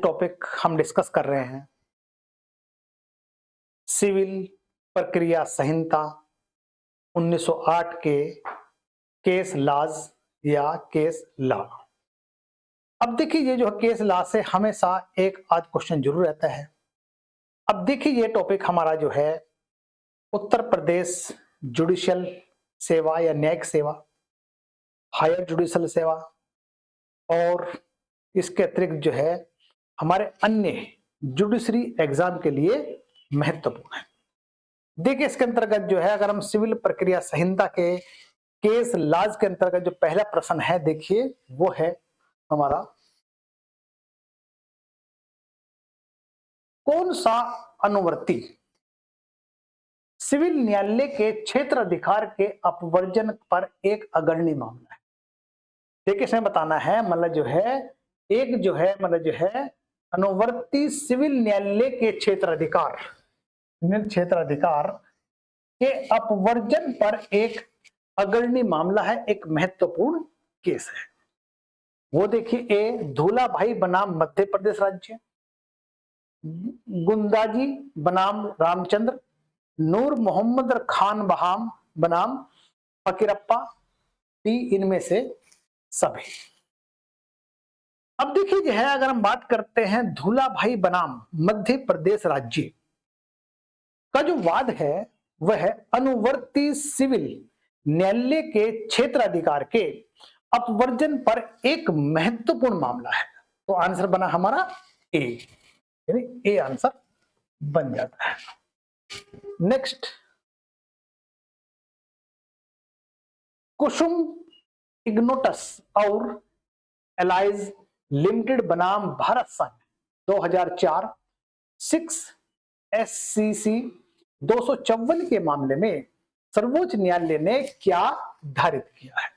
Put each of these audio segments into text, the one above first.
Topic हम discuss कर रहे हैं सिविल प्रक्रिया संहिता 1908 के केस लॉज या केस लॉ। अब देखिए ये जो केस लॉ से हमेशा एक आध क्वेश्चन जरूर रहता है। अब देखिए ये टॉपिक हमारा जो है उत्तर प्रदेश जुडिशियल सेवा या न्यायिक सेवा, हायर जुडिशियल सेवा और इसके अतिरिक्त जो है हमारे अन्य जुडिशरी एग्जाम के लिए महत्वपूर्ण है। देखिए इसके अंतर्गत जो है अगर हम सिविल प्रक्रिया संहिता के केस लॉज के अंतर्गत जो पहला प्रश्न है देखिए वो है हमारा कौन सा अनुवर्ती सिविल न्यायालय के क्षेत्र अधिकार के अपवर्जन पर एक अग्रणी मामला है। देखिए इसमें बताना है मतलब जो है एक जो है अनुवर्ती सिविल न्यायालय के क्षेत्र अधिकार के अपवर्जन पर एक अग्रणी मामला है, एक महत्वपूर्ण केस है। वो देखिए ए धूलाभाई बनाम मध्य प्रदेश राज्य, गुंदाजी बनाम रामचंद्र, नूर मोहम्मद खान बहाम बनाम फकीरप्पा, टी इनमें से सभी। अब देखिए जो है अगर हम बात करते हैं धूलाभाई बनाम मध्य प्रदेश राज्य का जो वाद है वह है अनुवर्ती सिविल न्यायालय के क्षेत्र अधिकार के अपवर्जन पर एक महत्वपूर्ण मामला है। तो आंसर बना हमारा ए, यानी ए आंसर बन जाता है। नेक्स्ट, कुसुम इग्नोटस और एलाइज लिमिटेड बनाम भारत संघ 2004 6 SCC 254 के मामले में सर्वोच्च न्यायालय ने क्या धारित किया है?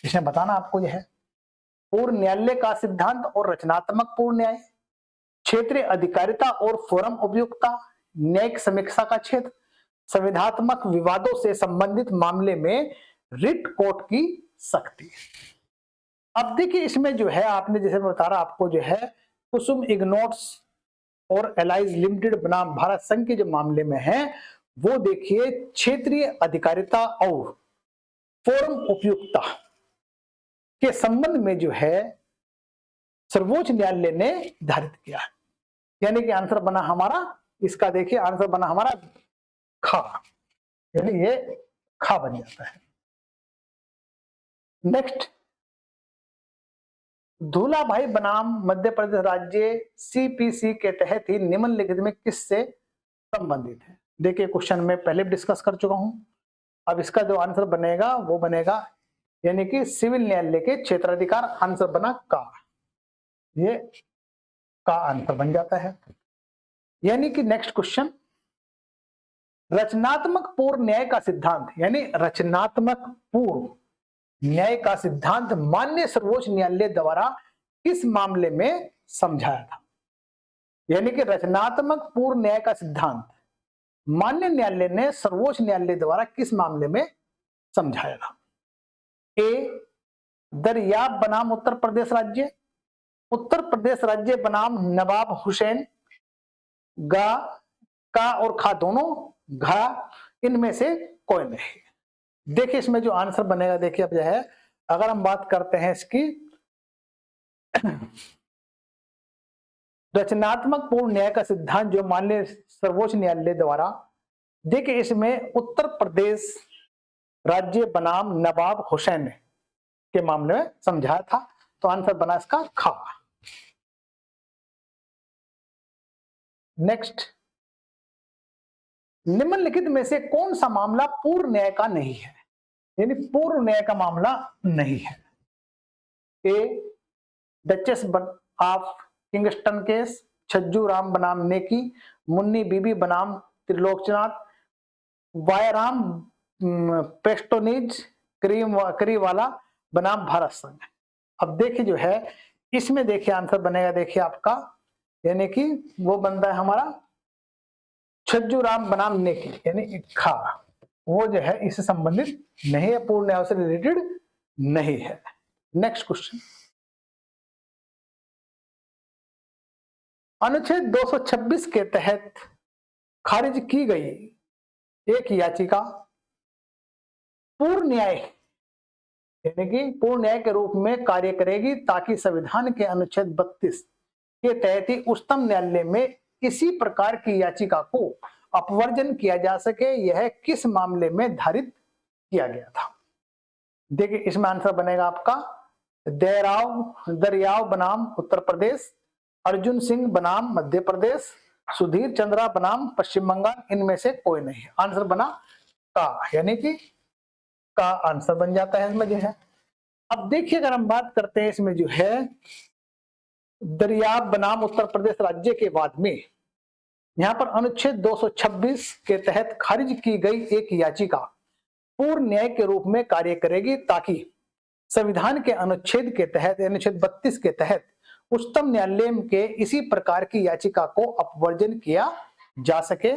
इसमें बताना आपको यह है पूर्ण न्यायालय का सिद्धांत और रचनात्मक पूर्ण न्याय, क्षेत्रीय अधिकारिता और फोरम उपयुक्तता, न्यायिक समीक्षा का क्षेत्र, संविधात्मक विवादों से संबंधित मामले में रिट कोर्ट की शक्ति। अब देखिए इसमें जो है आपने जैसे बता रहा आपको जो है कुसुम इग्नोट्स और एलाइज लिमिटेड बनाम भारत संघ के जो मामले में है वो देखिए क्षेत्रीय अधिकारिता और फोरम उपयुक्तता के संबंध में जो है सर्वोच्च न्यायालय ने धारित किया है, यानी कि आंसर बना हमारा इसका देखिए आंसर बना हमारा खा, यानी ये खा बन जाता है। नेक्स्ट, धूलाभाई बनाम मध्य प्रदेश राज्य CPC के तहत ही निम्नलिखित में किससे संबंधित है? देखिए क्वेश्चन में पहले भी डिस्कस कर चुका हूं। अब इसका जो आंसर बनेगा वो बनेगा यानी कि सिविल न्यायालय के क्षेत्राधिकार, आंसर बना का, ये का आंसर बन जाता है। यानी कि नेक्स्ट क्वेश्चन, रचनात्मक पूर्व न्याय का सिद्धांत, यानी रचनात्मक पूर्व न्याय का सिद्धांत माननीय सर्वोच्च न्यायालय द्वारा किस मामले में समझाया था? यानी कि रचनात्मक पूर्व न्याय का सिद्धांत माननीय न्यायालय ने सर्वोच्च न्यायालय द्वारा किस मामले में समझाया था? ए दरियाब बनाम उत्तर प्रदेश राज्य, उत्तर प्रदेश राज्य बनाम नवाब हुसैन, गा का और खा दोनों, घा इनमें से कोई नहीं। देखिए इसमें जो आंसर बनेगा देखिए अब जो है अगर हम बात करते हैं इसकी रचनात्मक पूर्ण न्याय का सिद्धांत जो माननीय सर्वोच्च न्यायालय द्वारा, देखिए इसमें उत्तर प्रदेश राज्य बनाम नवाब हुसैन के मामले में समझाया था, तो आंसर बना इसका खा। नेक्स्ट, निम्नलिखित में से कौन सा मामला पूर्व न्याय का नहीं है? यानी पूर्व न्याय का मामला नहीं है। A Duchess of Kingston case, Chhajju Ram बनाम नेकी, मुन्नी बीबी बनाम त्रिलोकनाथ, वायाराम पेस्टोनिज करीवाला बनाम भारत संघ। अब देखिए जो है इसमें देखिए आंसर बनेगा देखिए आपका, यानी कि वो बनता है हमारा छज्जू राम बनाम नेकी, यानी खा, वो जो है इससे संबंधित नहीं है, पूर्ण न्याय से रिलेटेड नहीं है। नेक्स्ट क्वेश्चन, अनुच्छेद 226 के तहत खारिज की गई एक याचिका पूर्ण न्याय यानी कि पूर्ण न्याय के रूप में कार्य करेगी ताकि संविधान के अनुच्छेद 32 के तहत ही उच्चतम न्यायालय में इसी प्रकार की याचिका को अपवर्जन किया जा सके। यह किस मामले में धारित किया गया था? देखिए इसमें आंसर बनेगा आपका दरियाव बनाम उत्तर प्रदेश, अर्जुन सिंह बनाम मध्य प्रदेश, सुधीर चंद्रा बनाम पश्चिम बंगाल, इनमें से कोई नहीं। आंसर बना का, यानी कि का आंसर बन जाता है इसमें जो है। अब देखिए अगर हम बात करते हैं इसमें जो है दरियाव बनाम उत्तर प्रदेश राज्य के बाद में यहां पर अनुच्छेद 226 के तहत खारिज की गई एक याचिका पूर्ण न्याय के रूप में कार्य करेगी ताकि संविधान के अनुच्छेद के तहत अनुच्छेद 32 के तहत उच्चतम न्यायालय के इसी प्रकार की याचिका को अपवर्जन किया जा सके।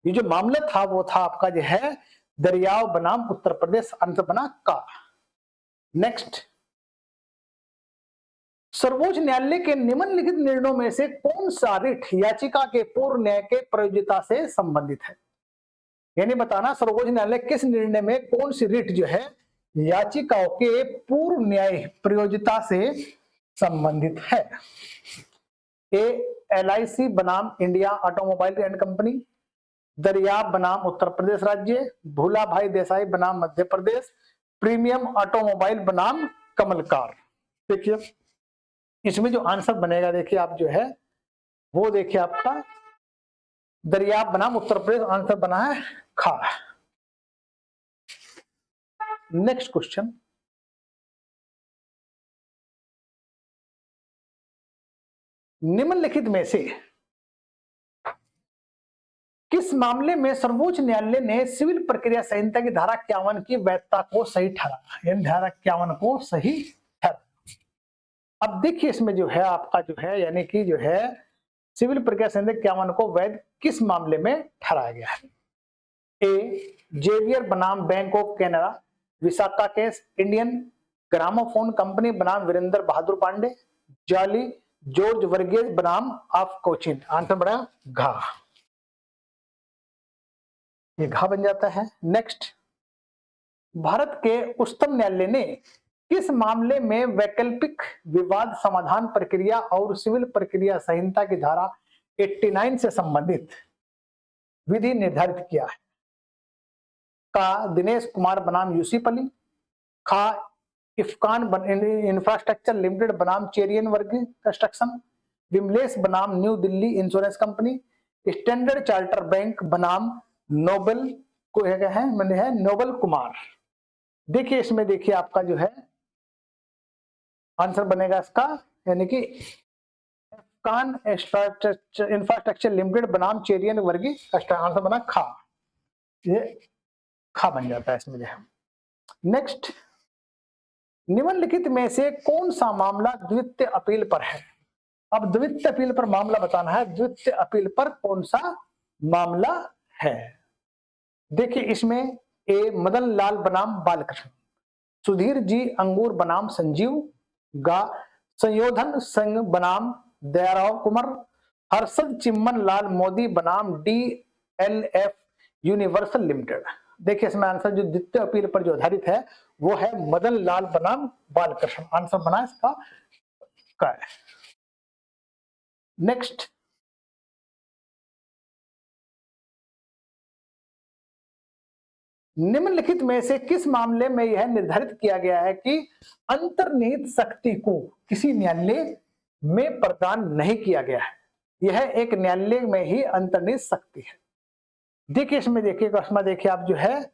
ये जो मामला था वो था आपका जो है दरियाव बनाम उत्तर प्रदेश, आंसर बना का। नेक्स्ट, सर्वोच्च न्यायालय के निम्नलिखित निर्णयों में से कौन सा रिट याचिका के पूर्ण न्याय के प्रयोज्यता से संबंधित है? यानी बताना सर्वोच्च न्यायालय किस निर्णय में कौन सी रिट जो है याचिकाओं के पूर्ण न्याय प्रयोज्यता से संबंधित है। LIC बनाम इंडिया ऑटोमोबाइल एंड कंपनी, दरियाव बनाम उत्तर प्रदेश राज्य, भूला भाई देसाई बनाम मध्य प्रदेश, प्रीमियम ऑटोमोबाइल बनाम कमलकार। देखिए इसमें जो आंसर बनेगा देखिए आप जो है वो देखिए आपका दरियाव बनाम उत्तर प्रदेश, आंसर बना है खा। नेक्स्ट क्वेश्चन, निम्नलिखित में से किस मामले में सर्वोच्च न्यायालय ने सिविल प्रक्रिया संहिता की धारा 51 की वैधता को सही ठहराया? यानी धारा 51 को सही ठहराया। अब देखिए इसमें जो है आपका जो है यानी कि जो है सिविल प्रक्रिया संहिता 51 को वैध किस मामले में ठहराया गया है? जेवियर बनाम bank of Canara, Vishakha case, Indian gramophone company बनाम वीरेंद्र बहादुर पांडे, जाली जॉर्ज वर्गीस बनाम ऑफ कोचिन, आंसर बड़ा घा, ये घा बन जाता है। नेक्स्ट, भारत के उच्चतम न्यायालय ने किस मामले में वैकल्पिक विवाद समाधान प्रक्रिया और सिविल प्रक्रिया संहिता की धारा 89 से संबंधित विधि निर्धारित किया है? का दिनेश कुमार बनाम यूसुफ अली, खा इफकान इंफ्रास्ट्रक्चर लिमिटेड बनाम चेरियन वर्ग कंस्ट्रक्शन, विमलेश बनाम new Delhi insurance company, standard charter bank बनाम नोबल को है नोबल कुमार। देखिए इसमें देखिए आपका जो है आंसर बनेगा इसका यानी कि इफकान इंफ्रास्ट्रक्चर लिमिटेड बनाम चेरियन वर्गी, आंसर बना खा, ये खा बन जाता है इसमें जो है। नेक्स्ट, निम्नलिखित में से कौन सा मामला द्वितीय अपील पर है? अब द्वितीय अपील पर मामला बताना है, द्वितीय अपील पर कौन सा मामला है? देखिए इसमें ए मदन लाल बनाम बालकृष्ण, सुधीर जी अंगूर बनाम संजीव, गा संयोधन संघ बनाम दयाराव कुमार, हर्षद चिम्मन लाल मोदी बनाम DLF यूनिवर्सल लिमिटेड। देखिए इसमें आंसर जो द्वितीय अपील पर जो आधारित है वो है मदन लाल बनाम बालकृष्ण, आंसर बना इसका का है। नेक्स्ट, निम्नलिखित में से किस मामले में यह निर्धारित किया गया है कि अंतर्निहित शक्ति को किसी न्यायालय में प्रदान नहीं किया गया है? यह एक न्यायालय में ही अंतर्निहित शक्ति है। देखिए इसमें देखिए आप जो है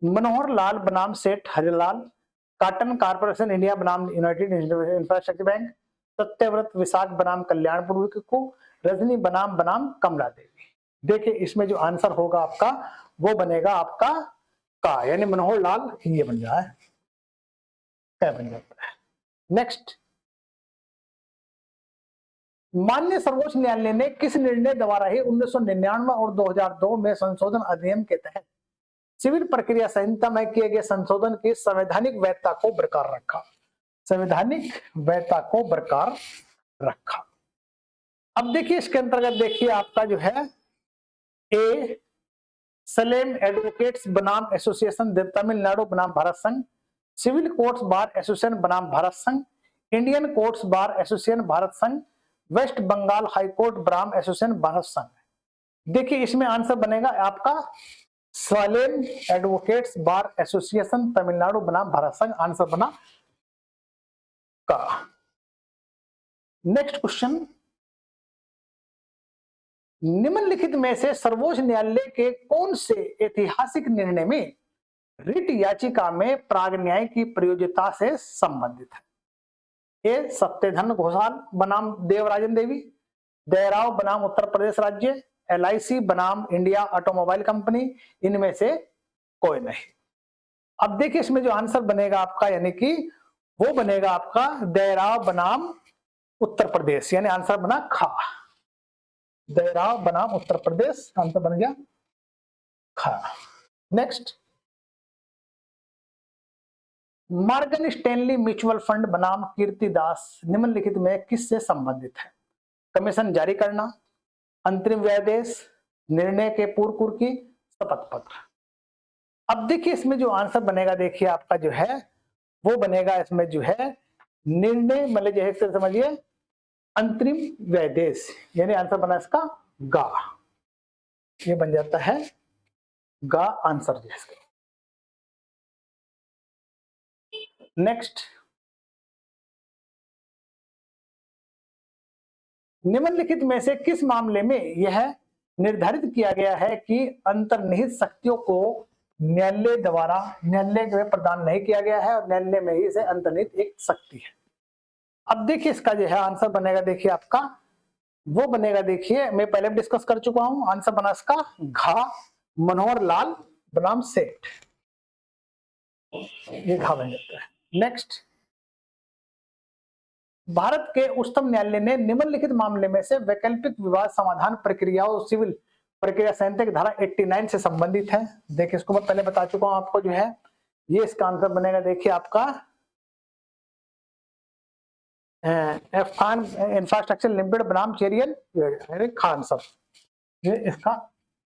मनोहर लाल बनाम Seth Harilal, cotton corporation India बनाम united infrastructure bank, Satyavrat Vishakh बनाम कल्याणपुर को, रजनी बनाम कमला देवी। देखिए इसमें जो आंसर होगा आपका वो बनेगा आपका का, यानी मनोहर लाल ये बन जाए क्या बन जाता है। नेक्स्ट, माननीय सर्वोच्च न्यायालय ने किस निर्णय द्वारा ही 1999 और 2002 में संशोधन अधिनियम के तहत सिविल प्रक्रिया संहिता में किए गए संशोधन की संवैधानिक वैधता को बरकरार रखा। संवैधानिक वैधता को बरकरार रखा। अब देखिए इसके अंतर्गत देखिए आपका जो है ए सलेम एडवोकेट्स बनाम एसोसिएशन तमिलनाडु बनाम भारत संघ, सिविल कोर्ट्स बार एसोसिएशन बनाम भारत संघ, Indian courts bar association Bharat संघ, वेस्ट बंगाल हाई कोर्ट बनाम एसोसिएशन भारत संघ। देखिए इसमें आंसर बनेगा आपका Salem advocates bar association Tamil Nadu बनाम भारत संघ, आंसर बना का। नेक्स्ट क्वेश्चन, निम्नलिखित में से सर्वोच्च न्यायालय के कौन से ऐतिहासिक निर्णय में रिट याचिका में प्राग न्याय की प्रयोज्यता से संबंधित है? ए सत्यधन घोषाल बनाम देवराजन देवी, दयाराव बनाम उत्तर प्रदेश राज्य, LIC बनाम इंडिया ऑटोमोबाइल कंपनी, इनमें से कोई नहीं। अब देखिए इसमें जो आंसर बनेगा आपका यानी कि वो बनेगा आपका दयाराव बनाम उत्तर प्रदेश, यानी आंसर बना खा। दयाराव बनाम उत्तर प्रदेश, आंसर बन गया खा। Next, Morgan Stanley mutual fund बनाम कीर्तिदास निम्नलिखित में किससे संबंधित है? कमीशन जारी करना, अंतरिम व्यादेश, निर्णय के पूर्व की, शपथ पत्र। अब देखिए इसमें जो आंसर बनेगा देखिए आपका जो है वो बनेगा इसमें जो है निर्णय, मतलब जो है समझिए अंतरिम व्यादेश, यानी आंसर बना इसका गा। ये बन जाता है गा आंसर जो है। नेक्स्ट, निम्नलिखित में से किस मामले में यह निर्धारित किया गया है कि अंतर्निहित शक्तियों को न्यायालय द्वारा न्यायालय में प्रदान नहीं किया गया है और न्यायालय में ही से अंतर्निहित एक शक्ति है? अब देखिए इसका जो है आंसर बनेगा देखिए आपका वो बनेगा देखिए मैं पहले भी डिस्कस कर चुका हूं, आंसर बना इसका घा, मनोहर लाल बनाम सेठ, ये घा बन जाता है। नेक्स्ट, भारत के उच्चतम न्यायालय ने निम्नलिखित मामले में से वैकल्पिक विवाद समाधान प्रक्रिया और सिविल प्रक्रिया संहिता की धारा 89 से संबंधित है। देखिए इसको मैं पहले बता चुका हूं आपको जो है, ये इसका आंसर बनेगा देखिए आपका खान इंफ्रास्ट्रक्चर लिमिटेड बनाम चेरियन खान सब, ये इसका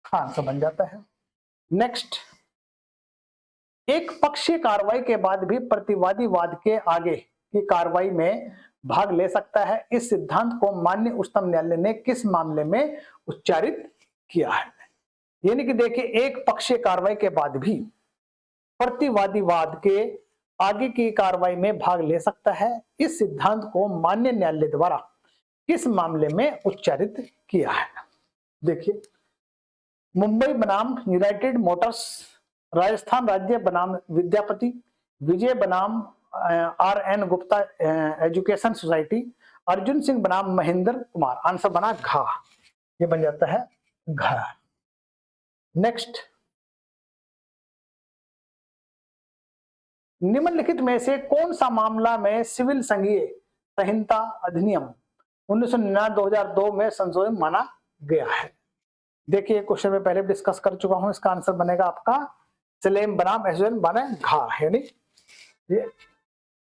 खान सब बन जाता है। नेक्स्ट, एक पक्षीय कार्रवाई के बाद भी प्रतिवादी वाद के आगे की कार्रवाई में भाग ले सकता है, इस सिद्धांत को माननीय उच्चतम न्यायालय ने किस मामले में उच्चारित किया है? यानी कि देखिए एक पक्षीय कार्रवाई के बाद भी प्रतिवादी वाद के आगे की कार्रवाई में भाग ले सकता है, इस सिद्धांत को माननीय न्यायालय द्वारा किस मामले में उच्चारित किया है? देखिए मुंबई बनाम यूनाइटेड मोटर्स, राजस्थान राज्य बनाम विद्यापति, विजय बनाम RN Gupta education society, Arjun Singh बनाम महेंद्र कुमार, आंसर बना घा, ये बन जाता है घा। नेक्स्ट, निम्नलिखित में से कौन सा मामला में सिविल संघीय संहिता अधिनियम 1999-2002 में संशोधन माना गया है? देखिए क्वेश्चन में पहले डिस्कस कर चुका हूं, इसका आंसर बनेगा आपका सलेम बनाम एसोसिएशन बने घा, यानी ये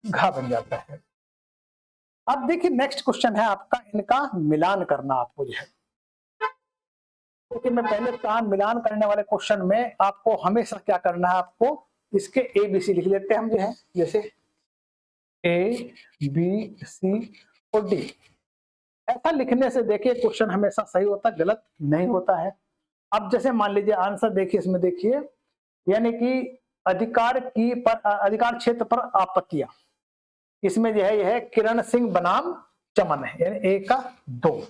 घा बन जाता है। अब देखिए नेक्स्ट क्वेश्चन है आपका, इनका मिलान करना आपको जो है, क्योंकि मैं पहले कहा मिलान करने वाले क्वेश्चन में आपको हमेशा क्या करना है, आपको इसके ABC लिख लेते हैं हम जो है, जैसे ABC और D। ऐसा लिखने से देखिए क्वेश्चन हमेशा सही होता, गलत नहीं होता है। अब जैसे मान लीजिए आंसर देखिए इसमें देखिए, यानी कि अधिकार क्षेत्र पर आपत्तियां, इसमें जो है यह किरण सिंह बनाम चमन है, यानी A का 2।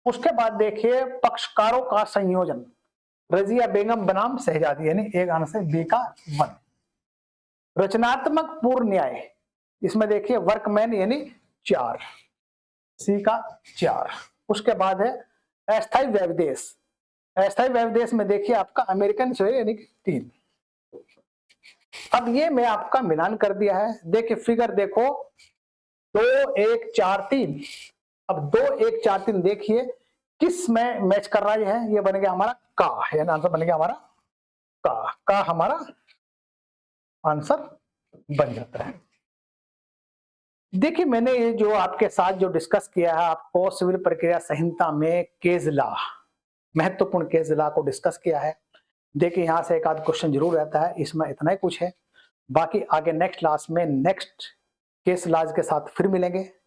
उसके बाद देखिए पक्षकारों का संयोजन, रजिया बेगम बनाम शहजादी, यानी एक आंसर B का 1। रचनात्मक पूर्ण न्याय, इसमें देखिए वर्कमैन यानी 4, C का 4। उसके बाद है अस्थायी व्यवदेश, अस्थायी व्यवदेश में देखिए आपका अमेरिकन यानी 3। अब ये मैं आपका मिलान कर दिया है, देखिए फिगर देखो 2 1 4 3। अब 2 1 4 3 देखिए किस में मैच कर रहा है, ये बन गया हमारा का, यानी आंसर बन गया हमारा का हमारा आंसर बन जाता है। देखिए, मैंने ये जो आपके साथ जो डिस्कस किया है, आपको सिविल प्रक्रिया संहिता में केस लॉ, महत्वपूर्ण केस लॉ को डिस्कस किया है। देखिए, यहां से एक आध क्वेश्चन जरूर रहता है, इसमें इतना ही कुछ है। बाकी आगे नेक्स्ट क्लास में नेक्स्ट केस लॉज के साथ फिर मिलेंगे।